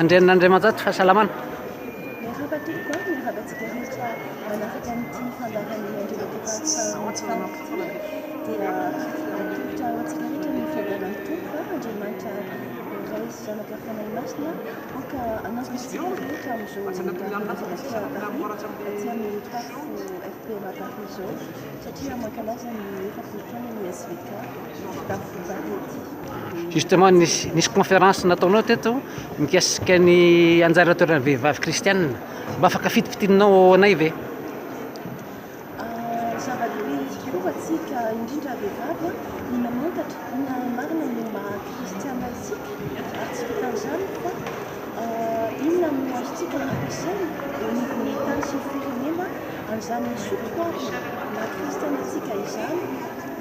andrian'Andriamanjatry fahasalamana. Miarahaba tokoa, miarahabantsika rehetra manaraka an'ity fandaran'ny andriamatorafahafanty dia tongotra ho antsika rehetra ny fandaran'ny tompo Andriamanitra iray sy zanaka fanahy masina oka anaovitsika rehetra amin'izao aty amin'ny tafo FP Matafy izao satria mankalaza ny efapolo taona ny SVK tafo Barety. Justement nisy conférence nataonao teto mikasika ny anjara toeran'ny vehivavy kristianina, mba afaka fitipitininao anay ve? Zava-dehibe tokoa atsika indrindra vehivavy ny mamantatra na marina ny maha-kristiana isika ary tsy vitan'izany fa inona no azontsika nampiasaina eo anivon'ny tany sy ny firenena an'izany sotroavy maha-kristianantsika izany.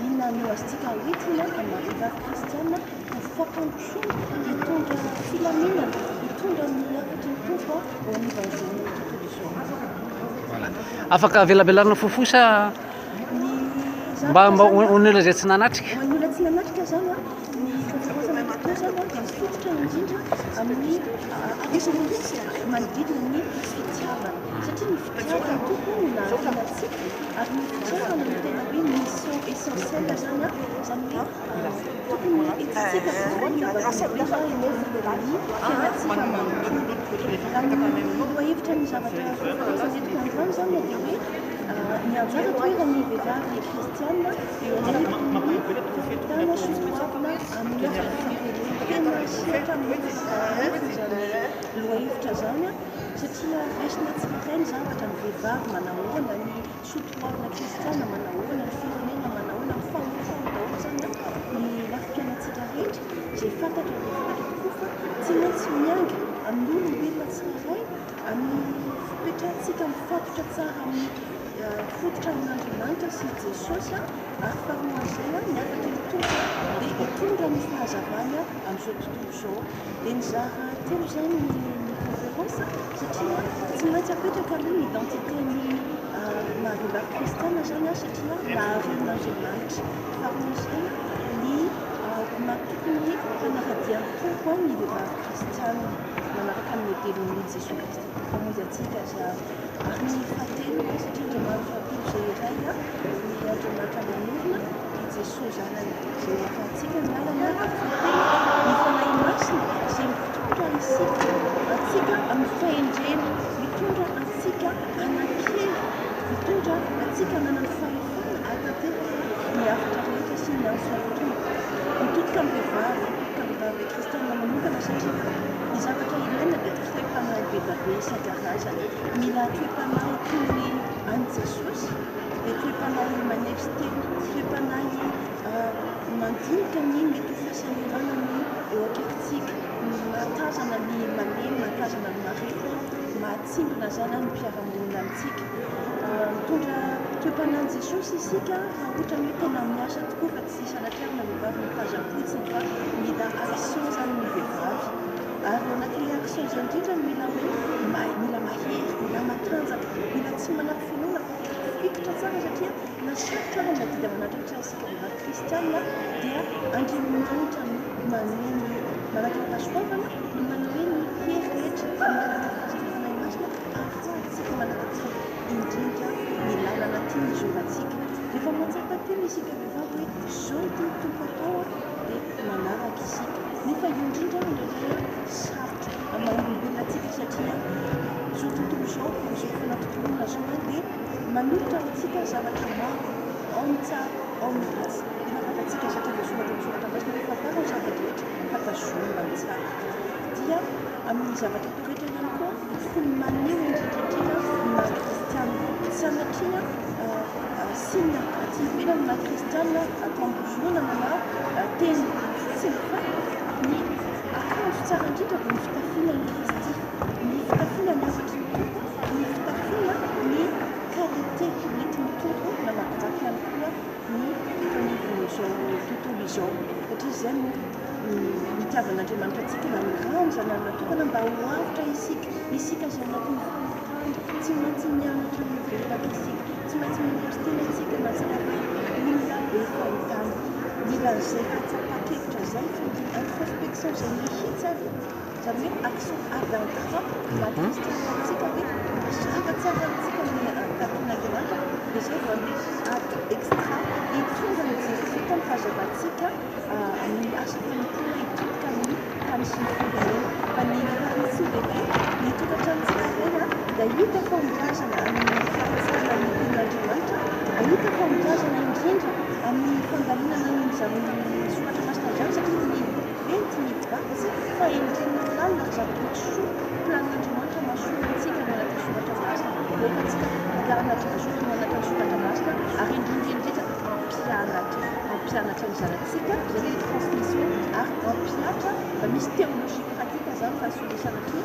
Inona no azontsika hoentina amin'ny vehivavy kristiana ho fampandrosoana hitondra filaminana, hitondra ny hafatra ny tompo eo anivan'izao tontolo izao. Afaka avelabelarina fofosa mba olona izay tsy nanatrika. Ny olona tsy nanatrika zany ny conférence natokana zany dia mifototra indrindra amin'ny aresan'olona manodidina ny fitiavana satria ny fitiavana tompo no nahavianantsika ary ny fitiavana no tena hoe mission essentielle zany zany hoe tokony etsitsika foana fianantsika manontolo. Loahevitra ny zavatra conférence netiko androany zany dia hoe ny anjara toeran'ny vehivavy kristiana eo anivon'ny fahafitana sotroavina amin'ny tena siatra amin'ny zany loahevitra zany satria raisina tsirairay zavatra ny vehivavy manahoana ny sotroavina kristiana manahoana ny firenena manahoana ny fahombiazana daholo zany ny lafimpiainantsika rehetra izay fantatra dia fantatra tokoa fa tsy maintsy mianga amin'ny olombelona tsirairay amin'ny fipetrahantsika mifatotra tsara amin'ny fototra amin'Andriamanitra sy Jesosy ary faharoan'izay ny afatra mitondra dia hitondra ny fahazavana amin'izao tontolo izao. Dia nizara telo zany ny conférence satria tsy maintsy apetraka aloha ny identitény maha-vehivavy kristiana zany satria maharen'Andriamanitra. Faharoan'izay ny matokony hanaradian'ny tompo ny vehivavy kristiana manaraka amin'ny modelin'ny Jesosy Kristy mpamonjy antsika zany. Ary ny fahatelo satria Andriamanitra izay iray ny Andriamanitra manorina ny Jesosy zanany izay afahantsika mialana ny fanahy masina izay mitondra isika antsika amin'ny fahendrena, mitondra antsika hanan-kely, mitondra antsika hanana ny fahefana hahatanteraka ny hafatra rehetra sy ny ansoatonga. Mitodika amin'ny vehivavy kristiana manokana satria ny zavatra ilaina dia toe-panahy be da be isan-karazany. Mila toe-panahy toy ny an'i Jesosy dia toe-panahy manery teny, toe-panahy mandinika ny mety fahasahiranany eo akaikitsika, mahatazana ny malemy, mahatazana ny marefo, mahatsimbina zany ny mpiara-monina amintsika. Mitondra toe-panahy Jesosy isika raha ohatra ny hoe tena miasa tokoa fa tsy sanatrarina vehivavy mitazam-potsiny fa mila action zany ny vehivavy. Ary anatin'ilay action zany indrindra mila hoe mila mahery, mila matanjaka, mila tsy manaky finoana fa fikitra tsara satria nasarotra ary madida manatratra isika vehivavy kristiana dia Andriamanitra no manome manaraka ny pasoavana no manome ny hery rehetra amin'ny fanahy masina ahafahantsika manaraka indrindra ny lalana tiany izorantsika. Rehefa matsapa teny isika vehivavy hoe zao ty tompo atao dia manaraka isika. Nefa io indrindra ndraindray sarotra amin'ny olombelonantsika satria zao tontolo izao izao fanatontolona zao dia manolotra antsika zavatra maro ao ny tsara ao ny ratsy. Dia mahafantatsika satria soratra masina rehefa tara ny zavatra rehetra fatazomina ny tsara. Dia amin'ny zavatra atao rehetra ihany koa tokony maneho indrindrandrindra ny maha-kristiana tsy anatria sina aty ivelany maha-kristiana atao ambozonana na teny fotsiny fa ny akanjo tsara indrindra dia ny fitafiana ny Kristy, ny fitafiana ny afatry ny tompo, ny fitafiana ny qualité mety ny tompo na mahazaky ihany koa ny anivon'izao tontolo izao satria izay no nitiavan'Andriamanitra antsika na ny ranjana natokana mba ho avitra isika izay anatin'ny fanontany tsy maintsy mianatra mivelaka isika, tsy maintsy mianatra tena isika na tsara olona be fahotana. Mila izay fahatsapa-kevitra izay fa introspection izay mihitsy avy zany hoe action adantrant makristianatsika hoe zava-tsavantsika amin'ny antaton'andriamanitra dia zay vao hoe acte extra hitonga ny Jésus tamin'ny fahazavatsika amin'ny asa fanontena hitonga amin'ny famisin'nyfirenena fa ny farisolehibe ny tokantranotsika ireny dia hita famokazana amin'ny fahatsarana ny tenin'andriamanitra ahita famokazana indrindra amin'ny fandalinana izany soratra masina izany satria ny venty ny vatsy fa endren'ny planina zavatra soa planin'andriamanitra mahasoantsika ny anaty soratra masina lokatsika mpianatra mazoto manatra ny soratra masina ary indrindrindrindra mampianatra ny zanatsika zany hoe transmission ary mampiatra mba misy théologie pratika zany fa solesanatry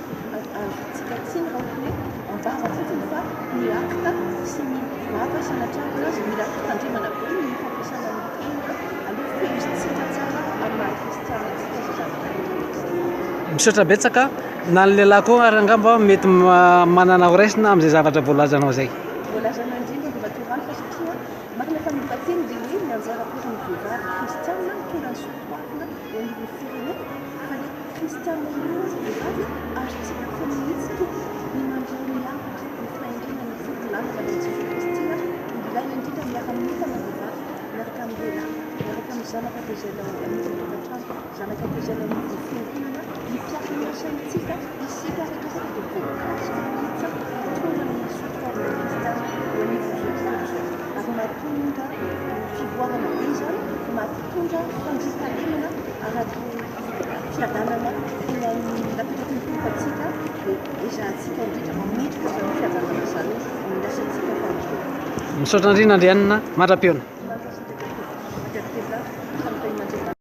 tsika tsy ny raha hoe ambava fotsiny fa ny acte sy ny vava sanatrarina azy mila tandremana be ny fampiasana ny tena aloha feizitsika tsara amin'ny maha-kristianatsika sy zavatra misaotra betsaka na ny lehilahy koa ary angamba mety manana horaisina amin'izay zavatra voalazanao zay voalazana indrindra dia matorany fa satria marina fa mipateny dia hoe ny anjara-toerany vehivavy kristianina tonga ny soatoavina eo anivon'ny firenena fa le kristianina io vehivavy azotsika feministe ny mandray miavatra ny fahendrena ny fodilana avy amin'ny Jesoa Kristy ilaina indrindra miaraka mitana vehivavy miaraka amin'ny lehilahy miaraka amin'ny zanaka dia zay lao anivon'ny tokantrano zanaka dia zay lao anivon'ny firenena mipiatra ny asantsika isika rehetra dia voankazo mitsa tonga ny soatoavina kristiana eo anivon'ny Jesoa ary mahatonga fivoarana be zany mahatonga fandrifalemana araky fiadanana tena napetaka ny tompatsika dia ezahantsika indrindra mametraka zany fiadanana zany amin'ny lasantsika fandriana misaotra indrindra Andrianina mandra-peona